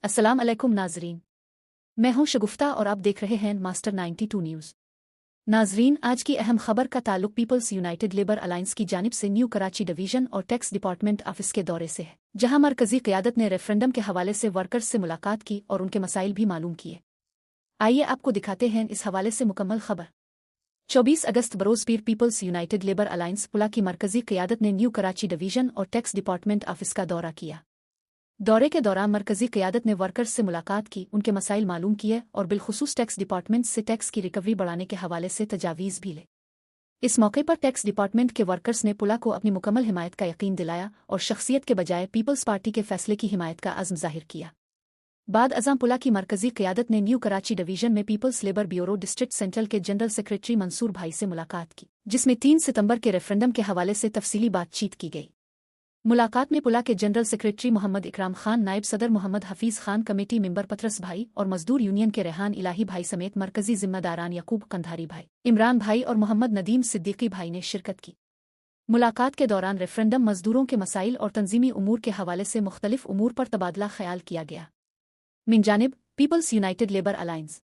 अस्सलाम अलैकुम नाजरीन, मैं हूं शगुफ्ता और आप देख रहे हैं मास्टर 92 न्यूज़। नाजरीन, आज की अहम खबर का ताल्लुक पीपल्स यूनाइटेड लेबर अलायंस की जानिब से न्यू कराची डिवीजन और टैक्स डिपार्टमेंट ऑफिस के दौरे से है, जहां मरकजी क़यादत ने रेफरेंडम के हवाले से वर्कर्स से मुलाकात की और उनके मसाइल भी मालूम किए। आइए आपको दिखाते हैं इस हवाले से मुकम्मल खबर। 24 अगस्त बरोज़ पीर पीपल्स यूनाइटेड लेबर अलायंस पुला की मरकजी क़यादत ने न्यू कराची डिवीजन और टैक्स डिपार्टमेंट ऑफिस का दौरा किया। दौरे के दौरान मरकजी क़यादत ने वर्कर्स से मुलाकात की, उनके मसाइल मालूम किए और बिलखुसूस टैक्स डिपार्टमेंट से टैक्स की रिकवरी बढ़ाने के हवाले से तजावीज़ भी ले। इस मौके पर टैक्स डिपार्टमेंट के वर्कर्स ने पुला को अपनी मुकम्मल हिमायत का यकीन दिलाया और शख्सियत के बजाय पीपल्स पार्टी के फैसले की हिमायत का अज़्म ज़ाहिर किया। बाद अज़ां पुला की मरकजी क़यादत ने न्यू कराची डिवीजन में peoples labour bureau district central के जनरल सेक्रेटरी मंसूर भाई से मुलाकात की, जिसमें 3 सितंबर के रेफरेंडम के हवाले से तफसीली बातचीत की गई। मुलाकात में पुला के जनरल सेक्रेटरी मोहम्मद इकराम खान, नायब सदर मोहम्मद हफीज़ खान, कमेटी मेंबर पतरस भाई और मजदूर यूनियन के रेहान इलाही भाई समेत मरकजी जिम्मेदारान यकूब कंधारी भाई, इमरान भाई और मोहम्मद नदीम सिद्दीकी भाई ने शिरकत की। मुलाकात के दौरान रेफरेंडम, मजदूरों के मसाइल और तंजीमी उमूर के हवाले से मुख्तलिफ उमूर पर तबादला ख्याल किया गया। मिन जानिब पीपल्स यूनाइटेड लेबर अलायंस